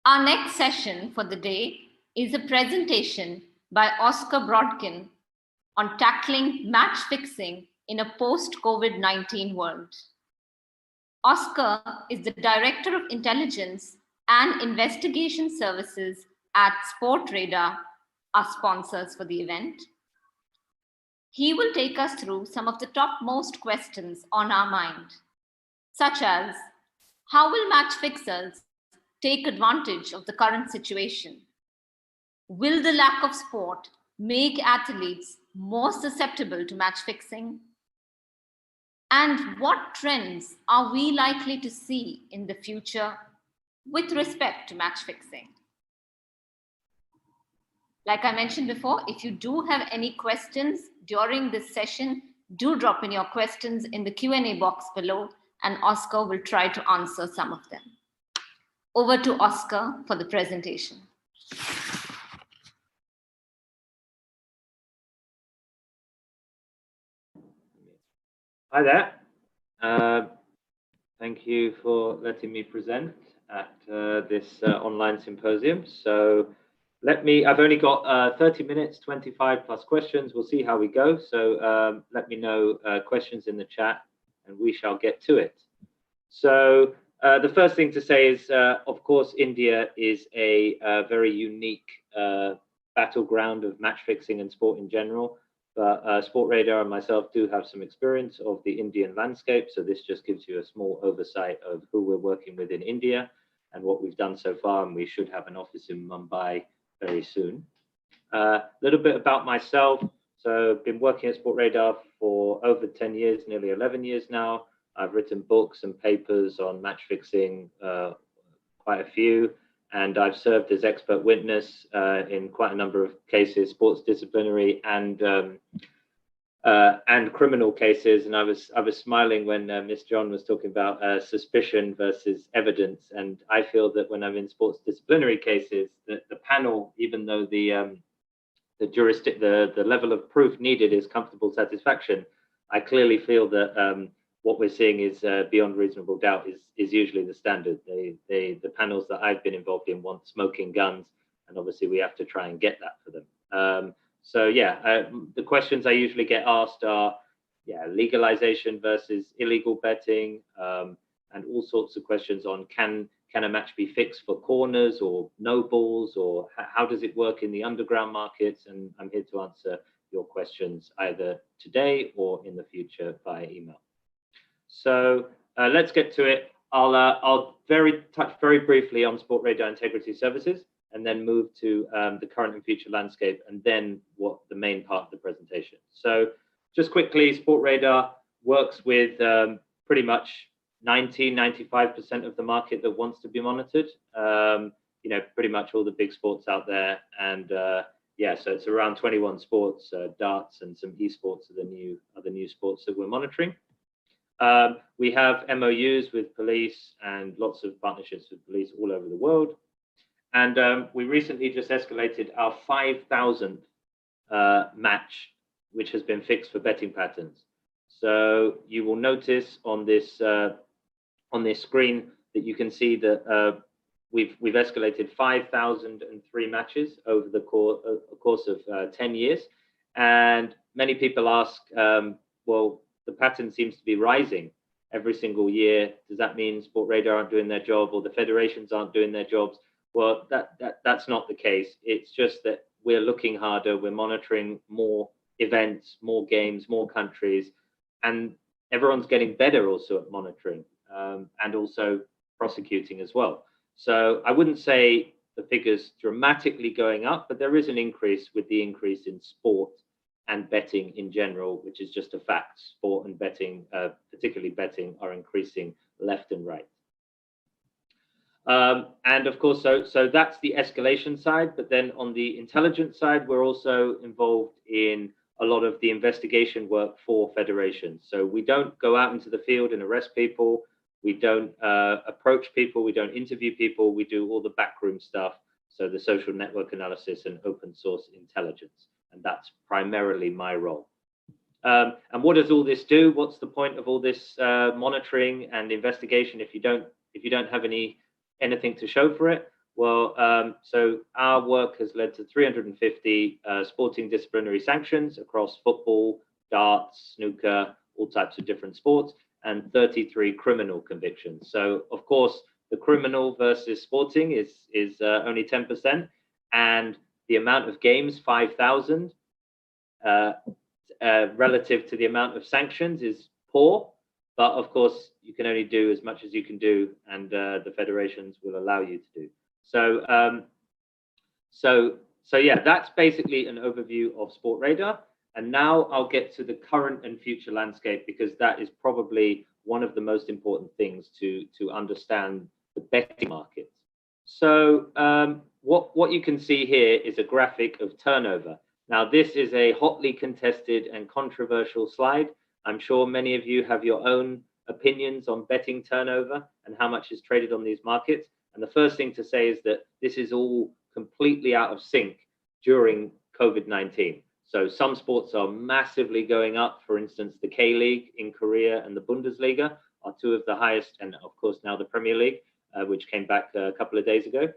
Our next session for the day is a presentation by Oscar Brodkin on tackling match fixing in a post-COVID-19 world. Oscar is the Director of Intelligence and Investigation Services at Sportradar, our sponsors for the event. He will take us through some of the topmost questions on our mind, such as how will match fixers take advantage of the current situation? Will the lack of sport make athletes more susceptible to match fixing? And what trends are we likely to see in the future with respect to match fixing? Like I mentioned before, if you do have any questions during this session, do drop in your questions in the Q&A box below, and Oscar will try to answer some of them. Over to Oscar for the presentation. Hi there. Thank you for letting me present at this online symposium. So I've only got 30 minutes, 25 plus questions. We'll see how we go. So let me know questions in the chat and we shall get to it. So the first thing to say is, of course, India is a very unique battleground of match fixing and sport in general. But Sportradar and myself do have some experience of the Indian landscape. So this just gives you a small oversight of who we're working with in India and what we've done so far. And we should have an office in Mumbai very soon. A little bit about myself. So I've been working at Sportradar for over 10 years, nearly 11 years now. I've written books and papers on match fixing, quite a few. And I've served as expert witness in quite a number of cases, sports disciplinary and criminal cases. And I was smiling when Miss John was talking about suspicion versus evidence. And I feel that when I'm in sports disciplinary cases, that the panel, even though the level of proof needed is comfortable satisfaction, I clearly feel that what we're seeing is beyond reasonable doubt is usually the standard. The panels that I've been involved in want smoking guns, and obviously we have to try and get that for them. So yeah, the questions I usually get asked are, legalization versus illegal betting, and all sorts of questions on can a match be fixed for corners or no balls, or how does it work in the underground markets? And I'm here to answer your questions either today or in the future via email. So let's get to it. I'll touch very briefly on Sportradar Integrity Services and then move to the current and future landscape, and then what the main part of the presentation. So just quickly, Sportradar works with pretty much 95% of the market that wants to be monitored. Pretty much all the big sports out there. And so it's around 21 sports, darts and some esports are the new sports that we're monitoring. We have MOUs with police and lots of partnerships with police all over the world. And we recently just escalated our 5,000th match, which has been fixed for betting patterns. So you will notice on this screen that you can see that we've escalated 5,003 matches over the course of 10 years. And many people ask, well, the pattern seems to be rising every single year. Does that mean Sportradar aren't doing their job, or the federations aren't doing their jobs? Well, that's not the case. It's just that we're looking harder. We're monitoring more events, more games, more countries, and everyone's getting better also at monitoring and also prosecuting as well. So I wouldn't say the figures dramatically going up, but there is an increase with the increase in sport and betting in general, which is just a fact. Sport and betting, particularly betting, are increasing left and right. And of course, so that's the escalation side. But then on the intelligence side, we're also involved in a lot of the investigation work for federations. So we don't go out into the field and arrest people. We don't approach people. We don't interview people. We do all the backroom stuff. So the social network analysis and open source intelligence. And that's primarily my role. And what does all this do? What's the point of all this monitoring and investigation if you don't have anything to show for it? So our work has led to 350 sporting disciplinary sanctions across football, darts, snooker, all types of different sports, and 33 criminal convictions. So, of course, the criminal versus sporting is only 10%, and the amount of games, 5,000, relative to the amount of sanctions is poor. But of course, you can only do as much as you can do, and the federations will allow you to do. So yeah, that's basically an overview of Sportradar. And now I'll get to the current and future landscape, because that is probably one of the most important things to understand the betting markets. So what you can see here is a graphic of turnover. Now, this is a hotly contested and controversial slide. I'm sure many of you have your own opinions on betting turnover and how much is traded on these markets. And the first thing to say is that this is all completely out of sync during COVID-19. So some sports are massively going up. For instance, the K-League in Korea and the Bundesliga are two of the highest, and of course now the Premier League, which came back a couple of days ago.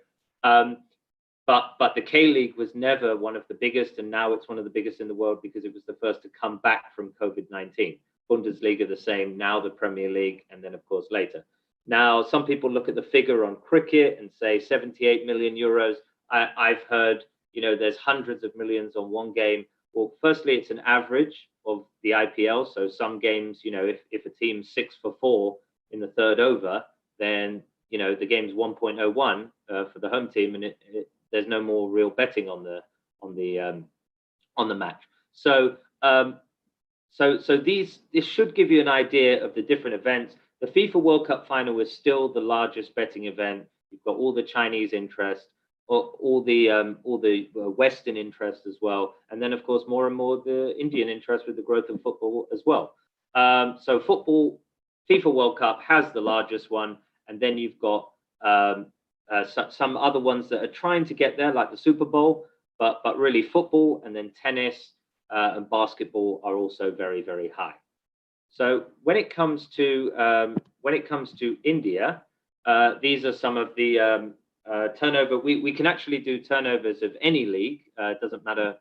But the K-League was never one of the biggest, and now it's one of the biggest in the world because it was the first to come back from COVID-19. Bundesliga the same, now the Premier League, and then of course later. Now, some people look at the figure on cricket and say 78 million euros. I've heard, there's hundreds of millions on one game. Well, firstly, it's an average of the IPL. So some games, if a team's 6 for 4 in the third over, then, the game's 1.01 for the home team, and there's no more real betting on the match. So this should give you an idea of the different events. The FIFA World Cup final is still the largest betting event. You've got all the Chinese interest, all the Western interest as well, and then of course more and more the Indian interest with the growth of football as well. So football, FIFA World Cup has the largest one, and then you've got some other ones that are trying to get there, like the Super Bowl, but really football and then tennis and basketball are also very, very high. So when it comes to India, these are some of the turnover. We can actually do turnovers of any league. It doesn't matter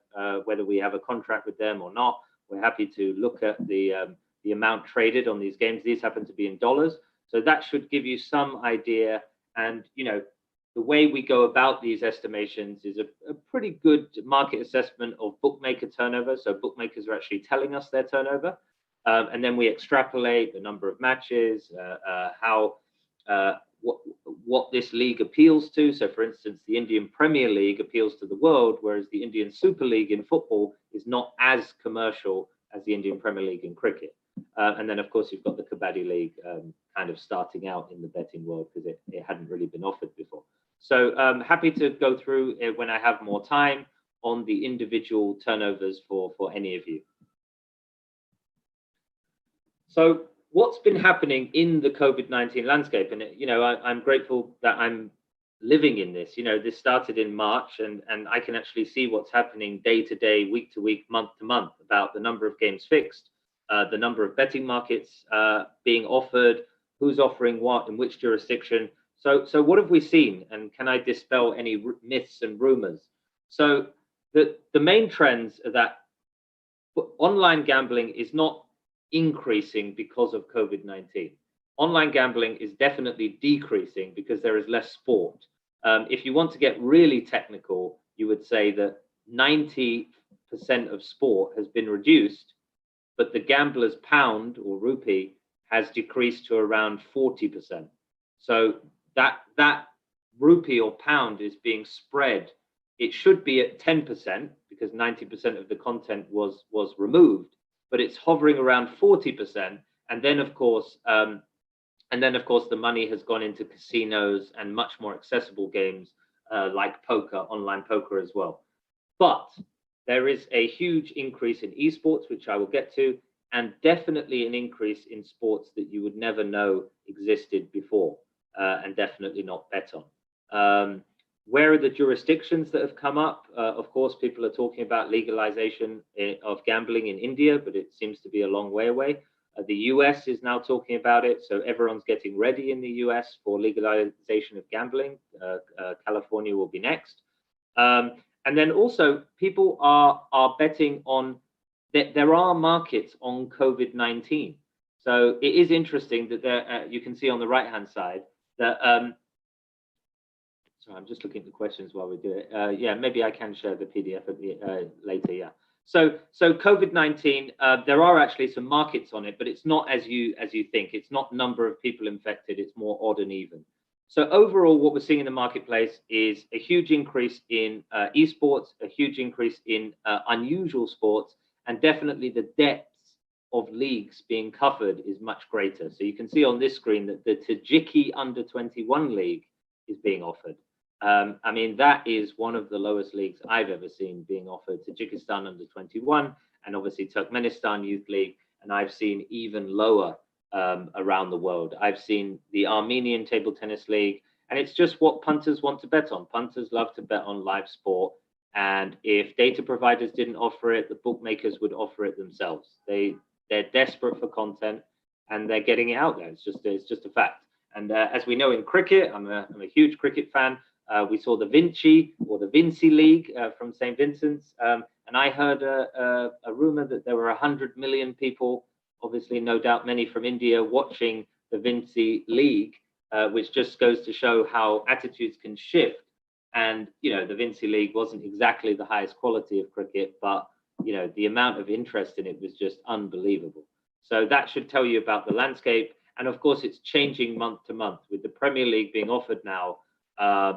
whether we have a contract with them or not. We're happy to look at the amount traded on these games. These happen to be in dollars, so that should give you some idea. And the way we go about these estimations is a pretty good market assessment of bookmaker turnover. So bookmakers are actually telling us their turnover. And then we extrapolate the number of matches, what this league appeals to. So, for instance, the Indian Premier League appeals to the world, whereas the Indian Super League in football is not as commercial as the Indian Premier League in cricket. And then, of course, you've got the Kabaddi League kind of starting out in the betting world because it hadn't really been offered before. So I'm happy to go through when I have more time on the individual turnovers for any of you. So what's been happening in the COVID-19 landscape? And, I'm grateful that I'm living in this. This started in March, and I can actually see what's happening day to day, week to week, month to month about the number of games fixed, the number of betting markets being offered, who's offering what in which jurisdiction. So what have we seen? And can I dispel any myths and rumors? So the main trends are that online gambling is not increasing because of COVID-19. Online gambling is definitely decreasing because there is less sport. If you want to get really technical, you would say that 90% of sport has been reduced, but the gambler's pound or rupee has decreased to around 40%. So that rupee or pound is being spread. It should be at 10% because 90% of the content was removed, but it's hovering around 40%. And then of course, the money has gone into casinos and much more accessible games like poker, online poker as well. But there is a huge increase in esports, which I will get to, and definitely an increase in sports that you would never know existed before, and definitely not bet on. Where are the jurisdictions that have come up? Of course, people are talking about legalization of gambling in India, but it seems to be a long way away. The US is now talking about it, so everyone's getting ready in the US for legalization of gambling. California will be next. And then also people are betting on that there are markets on COVID-19. So it is interesting that there, you can see on the right-hand side that, sorry, I'm just looking at the questions while we do it. Yeah, maybe I can share the PDF at the, later, yeah. So COVID-19, there are actually some markets on it, but it's not as you think. It's not number of people infected, it's more odd and even. So overall, what we're seeing in the marketplace is a huge increase in esports, a huge increase in unusual sports, and definitely the depths of leagues being covered is much greater. So you can see on this screen that the Tajiki under 21 league is being offered. I mean, that is one of the lowest leagues I've ever seen being offered. Tajikistan under 21, and obviously Turkmenistan Youth League, and I've seen even lower around the world. I've seen the Armenian Table Tennis League, and it's just what punters want to bet on. Punters love to bet on live sport, and if data providers didn't offer it, the bookmakers would offer it themselves. They're desperate for content, and they're getting it out there. It's just a fact. And as we know in cricket, I'm a huge cricket fan. We saw the Vinci or the Vinci League from St. Vincent's, and I heard a rumor that there were 100 million people, obviously no doubt many from India, watching the Vinci League, which just goes to show how attitudes can shift. And, you know, the Vinci League wasn't exactly the highest quality of cricket, but, you know, the amount of interest in it was just unbelievable. So that should tell you about the landscape. And of course, it's changing month to month with the Premier League being offered now.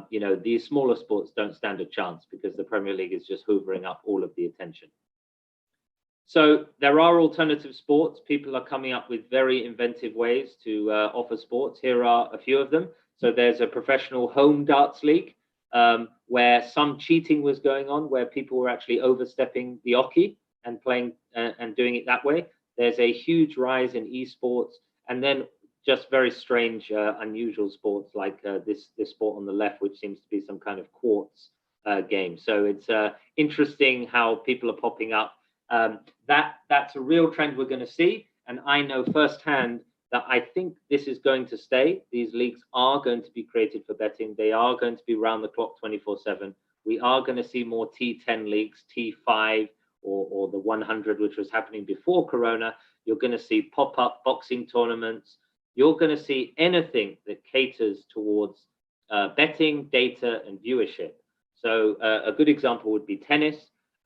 You know, these smaller sports don't stand a chance because the Premier League is just hoovering up all of the attention. So there are alternative sports. People are coming up with very inventive ways to offer sports. Here are a few of them. So there's a professional home darts league where some cheating was going on, where people were actually overstepping the oki and playing and doing it that way. There's a huge rise in esports, and then just very strange, unusual sports like this sport on the left, which seems to be some kind of quartz game. So it's interesting how people are popping up. That's a real trend we're going to see. And I know firsthand that I think this is going to stay. These leagues are going to be created for betting. They are going to be round the clock 24/7. We are going to see more T10 leagues, T5 or the 100, which was happening before Corona. You're going to see pop-up boxing tournaments. You're going to see anything that caters towards betting, data, and viewership. So a good example would be tennis.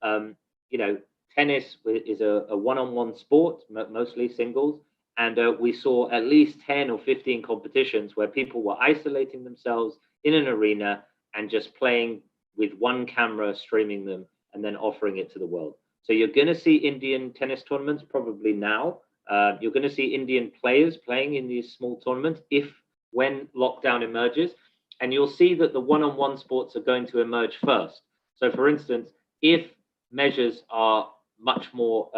You know, tennis is a one-on-one sport, mostly singles. And we saw at least 10 or 15 competitions where people were isolating themselves in an arena and just playing with one camera, streaming them, and then offering it to the world. So you're going to see Indian tennis tournaments probably now. You're going to see Indian players playing in these small tournaments when lockdown emerges. And you'll see that the one-on-one sports are going to emerge first. So for instance, if measures are much more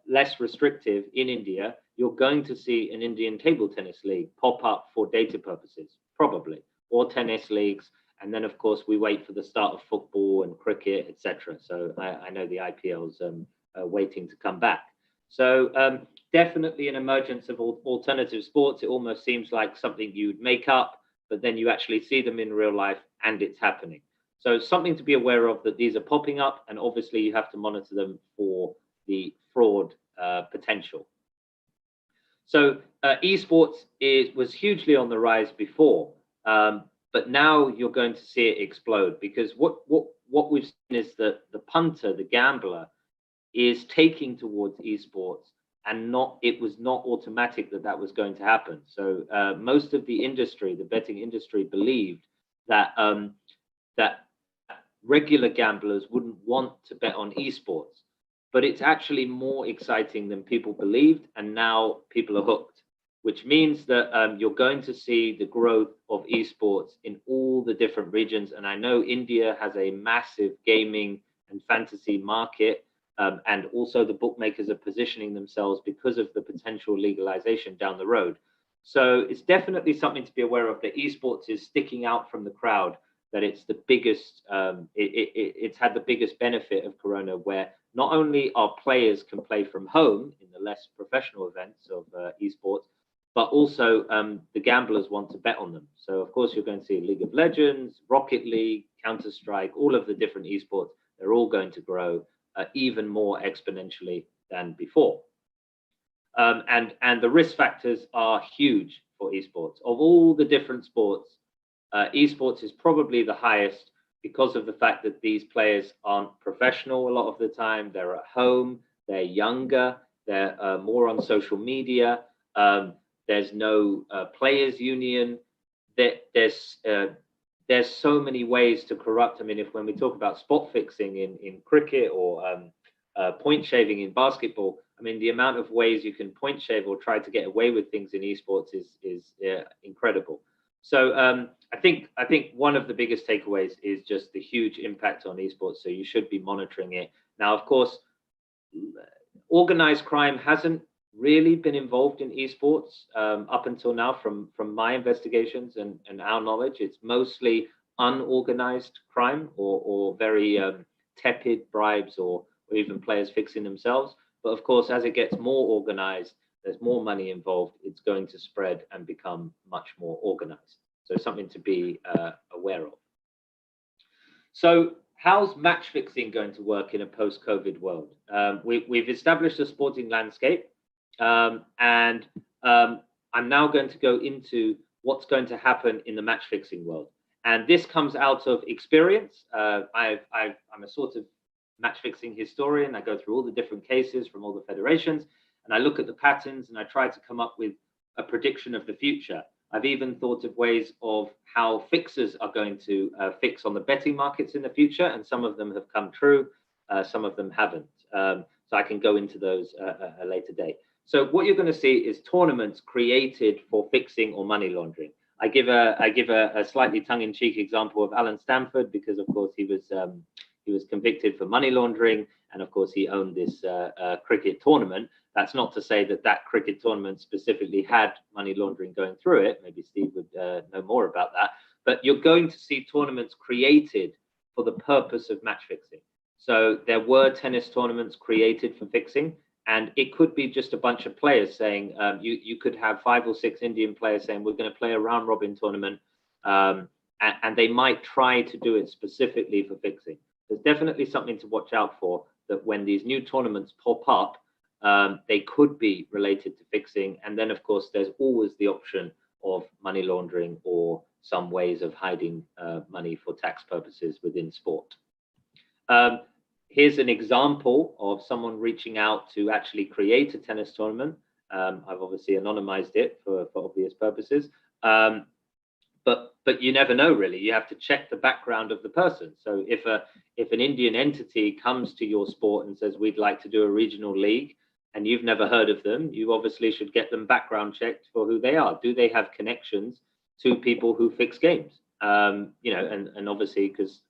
less restrictive in India, you're going to see an Indian table tennis league pop up for data purposes, probably, or tennis leagues. And then, of course, we wait for the start of football and cricket, etc. So I know the IPL's waiting to come back. So definitely an emergence of alternative sports. It almost seems like something you'd make up, but then you actually see them in real life and it's happening. So something to be aware of, that these are popping up, and obviously you have to monitor them for the fraud potential. So esports was hugely on the rise before, but now you're going to see it explode, because what we've seen is that the punter, the gambler, is taking towards esports, and it was not automatic that was going to happen. So most of the industry, the betting industry, believed that that regular gamblers wouldn't want to bet on esports, but it's actually more exciting than people believed, and now people are hooked, which means that you're going to see the growth of esports in all the different regions. And I know India has a massive gaming and fantasy market, and also the bookmakers are positioning themselves because of the potential legalization down the road. So it's definitely something to be aware of, that esports is sticking out from the crowd, that it's the biggest, it's had the biggest benefit of Corona, where not only our players can play from home in the less professional events of esports, but also the gamblers want to bet on them. So of course you're going to see League of Legends, Rocket League, Counter-Strike, all of the different esports, they're all going to grow even more exponentially than before. And the risk factors are huge for esports. Of all the different sports, esports is probably the highest because of the fact that these players aren't professional a lot of the time. They're at home, they're younger, they're more on social media. There's no players union. There's so many ways to corrupt. I mean, when we talk about spot fixing in cricket or point shaving in basketball, I mean, the amount of ways you can point shave or try to get away with things in esports is incredible. So I think one of the biggest takeaways is just the huge impact on esports. So you should be monitoring it. Now, of course, organized crime hasn't really been involved in esports up until now from my investigations and our knowledge. It's mostly unorganized crime or very tepid bribes or even players fixing themselves. But of course, as it gets more organized, there's more money involved, it's going to spread and become much more organized. So something to be aware of. So how's match fixing going to work in a post-COVID world? We've established a sporting landscape, and I'm now going to go into what's going to happen in the match fixing world. And this comes out of experience. I'm a sort of match fixing historian. I go through all the different cases from all the federations, and I look at the patterns and I try to come up with a prediction of the future. I've even thought of ways of how fixers are going to fix on the betting markets in the future, and some of them have come true, some of them haven't. So I can go into those at a later date. So what you're going to see is tournaments created for fixing or money laundering. I give a slightly tongue-in-cheek example of Alan Stamford because, of course, he was convicted for money laundering, and of course he owned this cricket tournament. That's not to say that that cricket tournament specifically had money laundering going through it. Maybe Steve would know more about that. But you're going to see tournaments created for the purpose of match fixing. So there were tennis tournaments created for fixing, and it could be just a bunch of players saying, you could have 5 or 6 Indian players saying, we're going to play a round robin tournament, and they might try to do it specifically for fixing. There's definitely something to watch out for, that when these new tournaments pop up, they could be related to fixing. And then, of course, there's always the option of money laundering or some ways of hiding money for tax purposes within sport. Here's an example of someone reaching out to actually create a tennis tournament. I've obviously anonymized it for obvious purposes. But you never know, really. You have to check the background of the person. So if an Indian entity comes to your sport and says, we'd like to do a regional league, and you've never heard of them, you obviously should get them background checked for who they are. Do they have connections to people who fix games? You know, and obviously because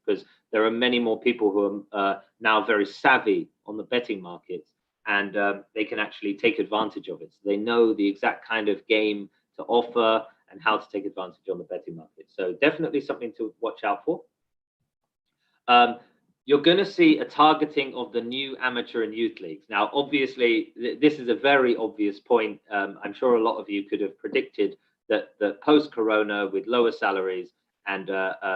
there are many more people who are now very savvy on the betting markets, and they can actually take advantage of it. So they know the exact kind of game to offer and how to take advantage on the betting market. So definitely something to watch out for. You're going to see a targeting of the new amateur and youth leagues. Now, obviously, this is a very obvious point. I'm sure a lot of you could have predicted that post-corona, with lower salaries and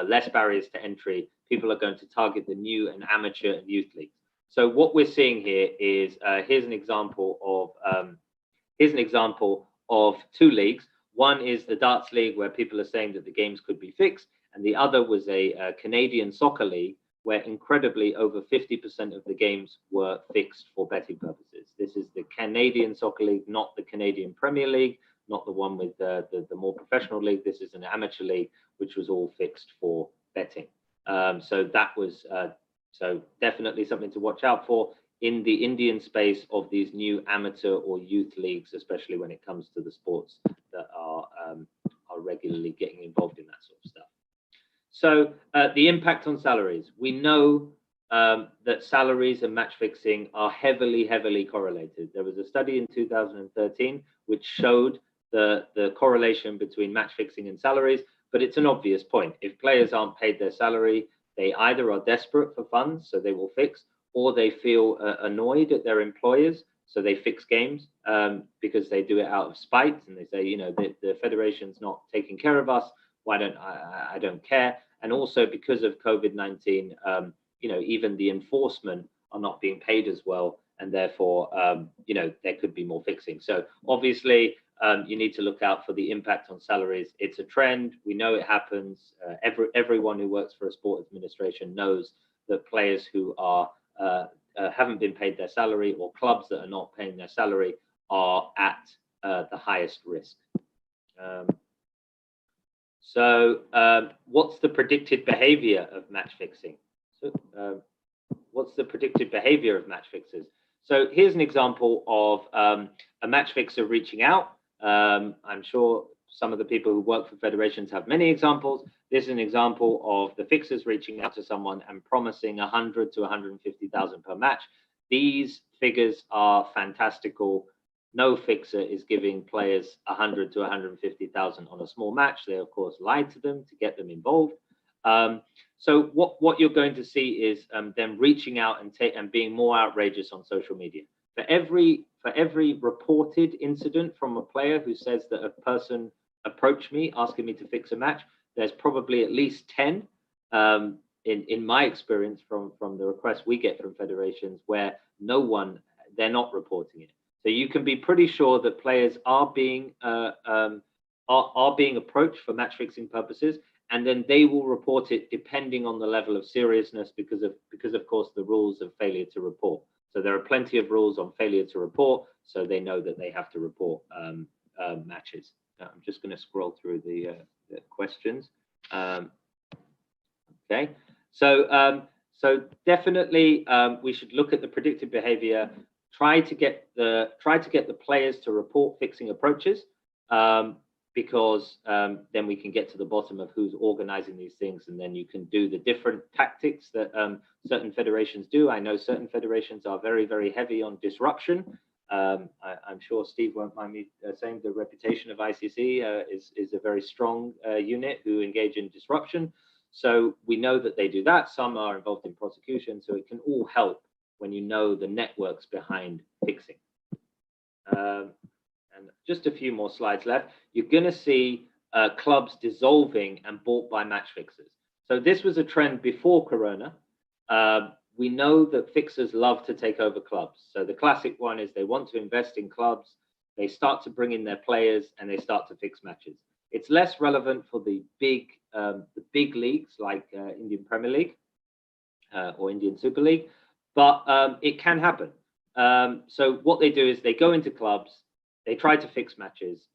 less barriers to entry, people are going to target the new and amateur and youth leagues. So what we're seeing here is here's an example of 2 leagues. One is the darts league, where people are saying that the games could be fixed, and the other was a Canadian soccer league, where incredibly over 50% of the games were fixed for betting purposes. This is the Canadian Soccer League, not the Canadian Premier League, not the one with the more professional league. This is an amateur league, which was all fixed for betting. So that was so definitely something to watch out for in the Indian space of these new amateur or youth leagues, especially when it comes to the sports that are regularly getting involved in that sort of stuff. So the impact on salaries. We know that salaries and match fixing are heavily correlated. There was a study in 2013 which showed the correlation between match fixing and salaries, but it's an obvious point. If players aren't paid their salary, they either are desperate for funds, so they will fix, or they feel annoyed at their employers, so they fix games because they do it out of spite, and they say, you know, the federation's not taking care of us. Why don't I don't care. And also because of COVID-19, you know, even the enforcement are not being paid as well, and therefore, you know, there could be more fixing. So obviously, you need to look out for the impact on salaries. It's a trend. We know it happens. Everyone who works for a sport administration knows that players who are haven't been paid their salary, or clubs that are not paying their salary, are at the highest risk. What's the predicted behavior of match fixing? So, what's the predicted behavior of match fixers? So here's an example of a match fixer reaching out. I'm sure some of the people who work for federations have many examples. This is an example of the fixers reaching out to someone and promising 100 to 150,000 per match. These figures are fantastical. No fixer is giving players 100 to 150,000 on a small match. They, of course, lied to them to get them involved. So what you're going to see is them reaching out and being more outrageous on social media. For every reported incident from a player who says that a person approached me asking me to fix a match, there's probably at least 10 in my experience from the requests we get from federations where they're not reporting it. So you can be pretty sure that players are being approached for match fixing purposes, and then they will report it depending on the level of seriousness, because of course the rules of failure to report. So there are plenty of rules on failure to report, so they know that they have to report matches. I'm just going to scroll through the questions. Okay, so definitely we should look at the predicted behavior. Try to get the players to report fixing approaches, because then we can get to the bottom of who's organizing these things, and then you can do the different tactics that certain federations do. I know certain federations are very, very heavy on disruption. I'm sure Steve won't mind me saying the reputation of ICC is a very strong unit who engage in disruption. So we know that they do that. Some are involved in prosecution, so it can all help when you know the networks behind fixing. And just a few more slides left. You're going to see clubs dissolving and bought by match fixers. So this was a trend before Corona. We know that fixers love to take over clubs. So the classic one is they want to invest in clubs. They start to bring in their players and they start to fix matches. It's less relevant for the big leagues like Indian Premier League or Indian Super League, but it can happen. So what they do is they go into clubs, they try to fix matches,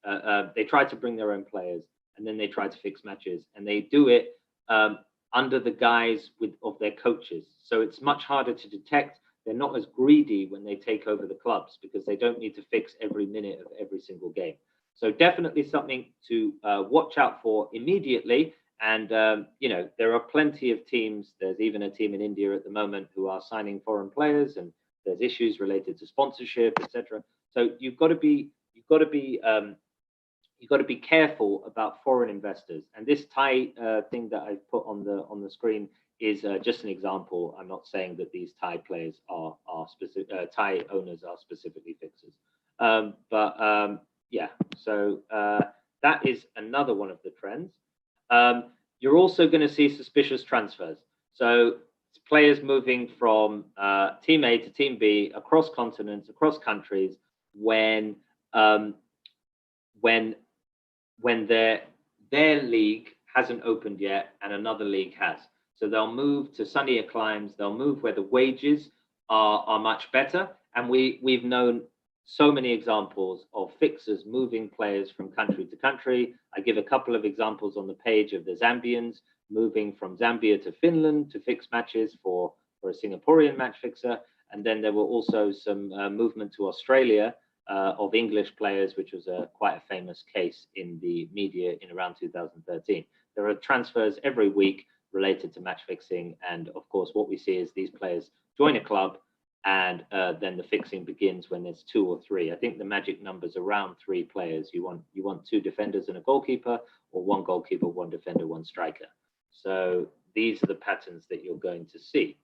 they try to bring their own players, and then they try to fix matches, and they do it under the guise of their coaches. So it's much harder to detect. They're not as greedy when they take over the clubs because they don't need to fix every minute of every single game. So definitely something to watch out for immediately. And, you know, there are plenty of teams. There's even a team in India at the moment who are signing foreign players, and there's issues related to sponsorship, etc. So you've got to be careful about foreign investors. And this Thai thing that I put on the screen is just an example. I'm not saying that these Thai players are specific. Thai owners are specifically fixers. Yeah. So that is another one of the trends. You're also going to see suspicious transfers. So players moving from team A to team B across continents, across countries, when their league hasn't opened yet and another league has. So they'll move to sunnier climes. They'll move where the wages are much better. And we've known so many examples of fixers moving players from country to country. I give a couple of examples on the page of the Zambians moving from Zambia to Finland to fix matches for a Singaporean match fixer. And then there were also some movement to Australia of English players, which was quite a famous case in the media in around 2013. There are transfers every week related to match fixing. And of course, what we see is these players join a club, and then the fixing begins when there's 2 or 3. I think the magic number's around 3 players. You want 2 defenders and a goalkeeper, or 1 goalkeeper, 1 defender, 1 striker. So these are the patterns that you're going to see.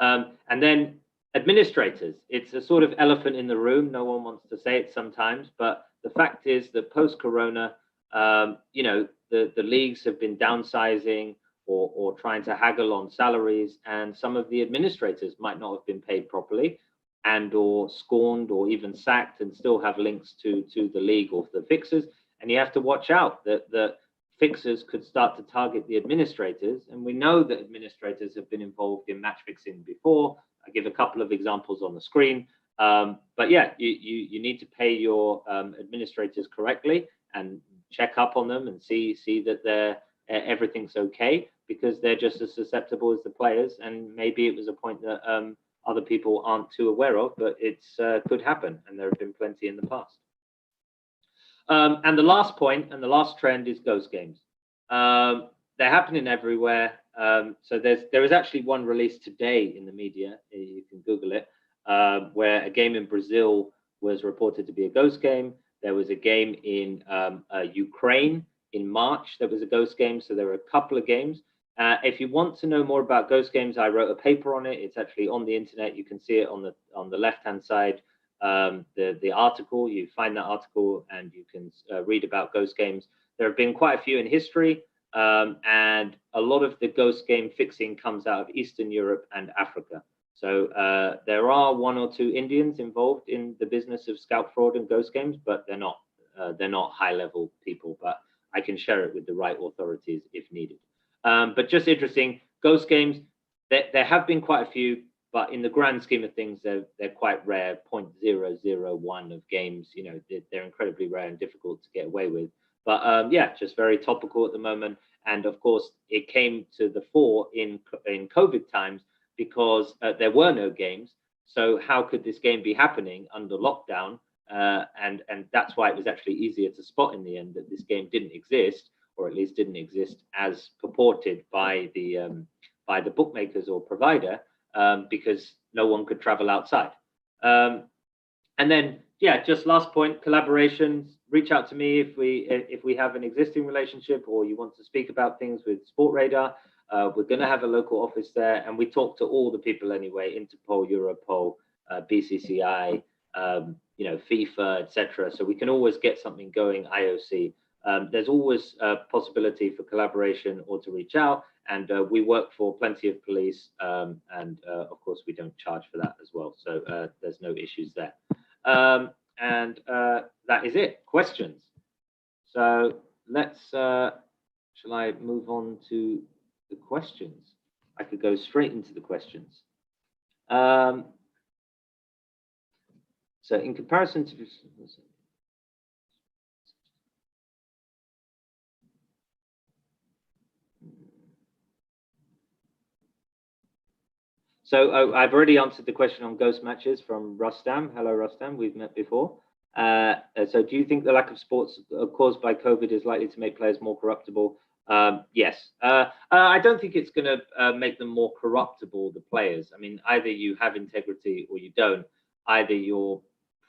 And then administrators, it's a sort of elephant in the room. No one wants to say it sometimes, but the fact is that post-corona, the leagues have been downsizing or trying to haggle on salaries, and some of the administrators might not have been paid properly and or scorned or even sacked and still have links to the league or the fixers. And you have to watch out that the fixers could start to target the administrators. And we know that administrators have been involved in match fixing before. I give a couple of examples on the screen. But yeah, you need to pay your administrators correctly and check up on them and see that everything's okay, because they're just as susceptible as the players. And maybe it was a point that other people aren't too aware of, but it's could happen, and there have been plenty in the past. And the last point and the last trend is ghost games. They're happening everywhere. So there is actually one released today in the media, you can Google it, where a game in Brazil was reported to be a ghost game. There was a game in Ukraine in March that was a ghost game. So there were a couple of games. If you want to know more about ghost games, I wrote a paper on it. It's actually on the internet. You can see it on the left-hand side. The article, you find that article and you can read about ghost games. There have been quite a few in history, and a lot of the ghost game fixing comes out of Eastern Europe and Africa. So there are one or two Indians involved in the business of scalp fraud and ghost games, but they're not high-level people. But I can share it with the right authorities if needed. But just interesting, ghost games, there have been quite a few, but in the grand scheme of things, they're quite rare. 0.001 of games, they're incredibly rare and difficult to get away with. But yeah, just very topical at the moment. And of course, it came to the fore in COVID times because there were no games. So how could this game be happening under lockdown? And that's why it was actually easier to spot in the end that this game didn't exist, or at least didn't exist as purported by the bookmakers or provider, because no one could travel outside. And then, yeah, just last point, collaborations. Reach out to me if we have an existing relationship or you want to speak about things with Sportradar. We're going to have a local office there, and we talk to all the people anyway: Interpol, Europol, BCCI, FIFA, etc. So we can always get something going. IOC. There's always a possibility for collaboration or to reach out, and we work for plenty of police, and of course we don't charge for that as well. So there's no issues there. And that is it. Questions. So let's. Shall I move on to the questions? I could go straight into the questions. So in comparison to. So I've already answered the question on ghost matches from Rustam. Hello, Rustam. We've met before. So do you think the lack of sports caused by COVID is likely to make players more corruptible? Yes. I don't think it's going to make them more corruptible, the players. I mean, either you have integrity or you don't. Either you're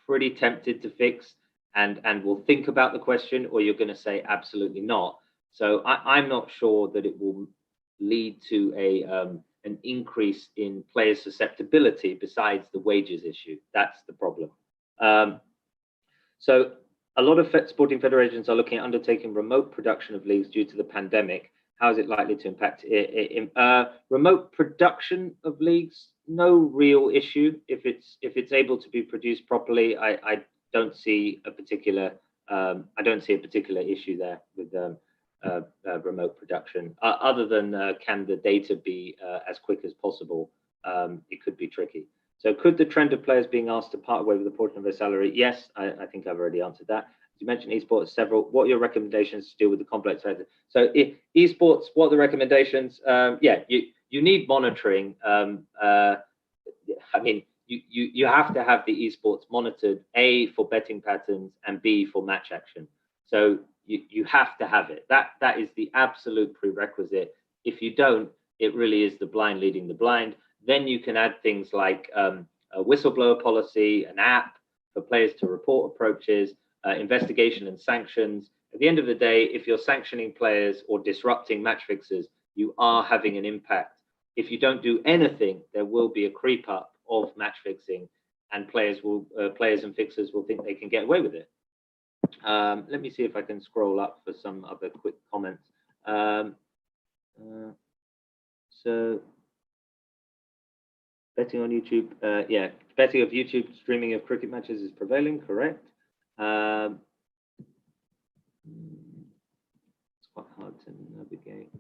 pretty tempted to fix and will think about the question, or you're going to say absolutely not. So I'm not sure that it will lead to an increase in players' susceptibility besides the wages issue. That's the problem. So a lot of sporting federations are looking at undertaking remote production of leagues due to the pandemic. How is it likely to impact remote production of leagues? No real issue. If it's able to be produced properly, I don't see a particular issue there with remote production, other than can the data be as quick as possible? It could be tricky. So could the trend of players being asked to part away with a portion of their salary? Yes, I think I've already answered that. You mentioned esports several. What are your recommendations to deal with the complex factors? So esports, what are the recommendations? Yeah, you need monitoring. I mean, you have to have the esports monitored, A, for betting patterns, and B, for match action. So you have to have it. That is the absolute prerequisite. If you don't, it really is the blind leading the blind. Then you can add things like a whistleblower policy, an app for players to report approaches, investigation and sanctions. At the end of the day, if you're sanctioning players or disrupting match fixers, you are having an impact if you don't do anything, there will be a creep up of match fixing, and players and fixers will think they can get away with it. Let me see if I can scroll up for some other quick comments. So betting on YouTube, yeah, betting of YouTube streaming of cricket matches is prevailing, correct. It's quite hard to navigate.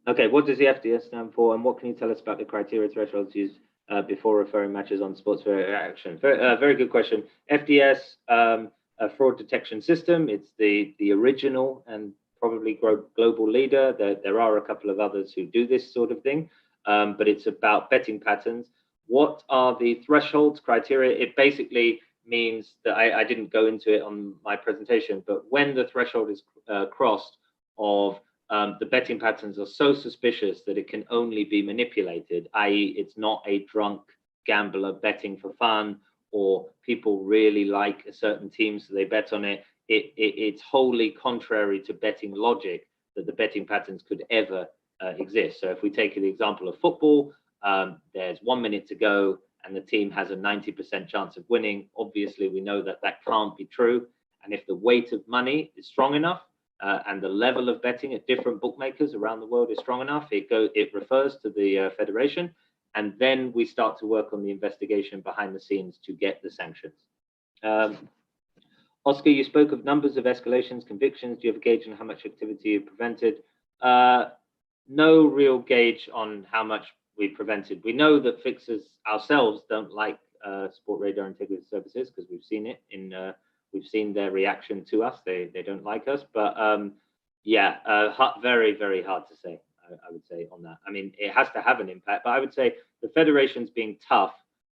Okay, what does the FDS stand for, and what can you tell us about the criteria thresholds used before referring matches on sports fair action? Very good question. FDS, a fraud detection system. It's the original and probably global leader. There are a couple of others who do this sort of thing, but it's about betting patterns. What are the thresholds criteria? It basically means that I didn't go into it on my presentation, but when the threshold is crossed of the betting patterns are so suspicious that it can only be manipulated, i.e. it's not a drunk gambler betting for fun, or people really like a certain team so they bet on it. It's wholly contrary to betting logic that the betting patterns could ever exist. So if we take the example of football, there's 1 minute to go and the team has a 90% chance of winning. Obviously, we know that that can't be true. And if the weight of money is strong enough, and the level of betting at different bookmakers around the world is strong enough, it refers to the federation, and then we start to work on the investigation behind the scenes to get the sanctions. Oscar, you spoke of numbers of escalations, convictions. Do you have a gauge on how much activity you've prevented? No real gauge on how much we prevented. We know that fixers ourselves don't like Sportradar integrity services because we've seen it in. We've seen their reaction to us. They don't like us, but yeah, very, very hard to say, I would say on that. I mean, it has to have an impact, but I would say the federation's being tough,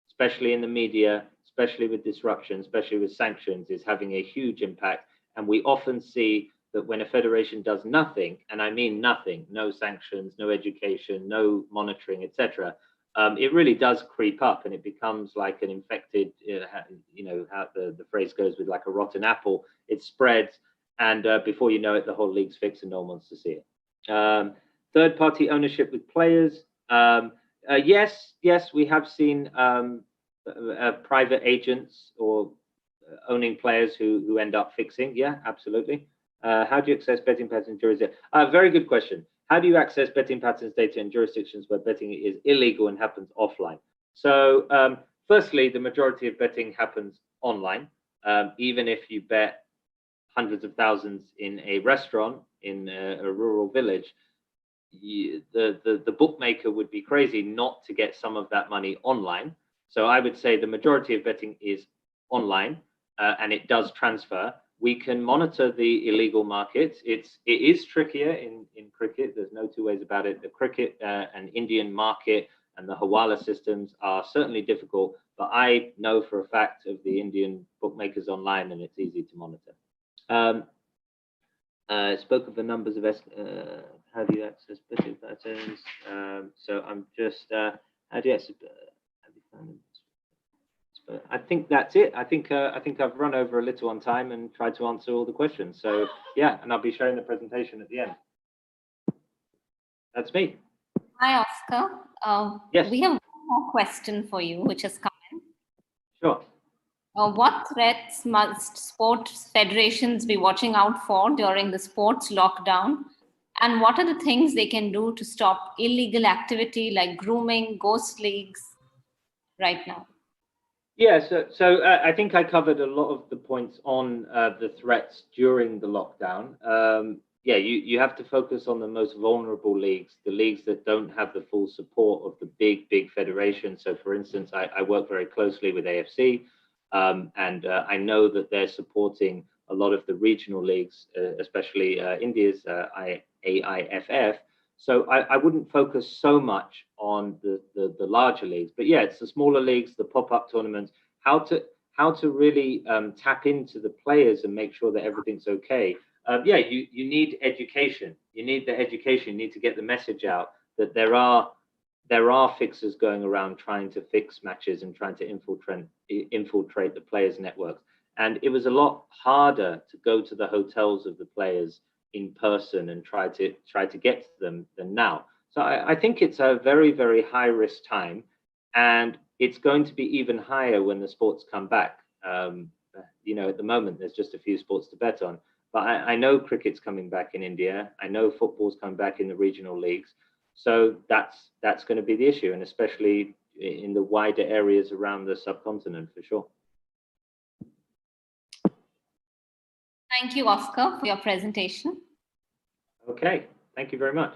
especially in the media, especially with disruption, especially with sanctions, is having a huge impact. And we often see that when a federation does nothing, and I mean nothing, no sanctions, no education, no monitoring, etc., it really does creep up, and it becomes like an infected, you know, how the phrase goes, with like a rotten apple. It spreads, and before you know it, the whole league's fixed and no one wants to see it. Third-party ownership with players. Yes, we have seen private agents or owning players who end up fixing. Yeah, absolutely. How do you access betting patterns jurisdictions? Very good question. How do you access betting patterns data in jurisdictions where betting is illegal and happens offline? So firstly, the majority of betting happens online. Even if you bet hundreds of thousands in a restaurant in a rural village, the bookmaker would be crazy not to get some of that money online. So I would say the majority of betting is online, and it does transfer. We can monitor the illegal markets. It is trickier in cricket. There's no two ways about it. The cricket and Indian market and the Hawala systems are certainly difficult, but I know for a fact of the Indian bookmakers online, and it's easy to monitor. I spoke of the numbers of how do you access betting patterns? So I'm just how do you access? I think that's it. I think I've run over a little on time and tried to answer all the questions. So yeah, and I'll be sharing the presentation at the end. That's me. Hi, Oscar. Yes. We have one more question for you, which has come in. Sure. What threats must sports federations be watching out for during the sports lockdown? And what are the things they can do to stop illegal activity like grooming, ghost leagues right now? Yeah, so I think I covered a lot of the points on the threats during the lockdown. Yeah, you have to focus on the most vulnerable leagues, the leagues that don't have the full support of the big federations. So for instance, I work very closely with AFC, and I know that they're supporting a lot of the regional leagues, especially India's AIFF. So I wouldn't focus so much on the larger leagues, but yeah, it's the smaller leagues, the pop-up tournaments, how to really tap into the players and make sure that everything's okay. Yeah, you need education. You need the education. You need to get the message out that there are fixers going around trying to fix matches and trying to infiltrate the players' networks. And it was a lot harder to go to the hotels of the players in person and try to get to them than now. So I think it's a very, very high risk time, and it's going to be even higher when the sports come back. At the moment, there's just a few sports to bet on, but I know cricket's coming back in India. I know football's coming back in the regional leagues. So that's going to be the issue, and especially in the wider areas around the subcontinent, for sure. Thank you, Oscar, for your presentation. Okay, thank you very much.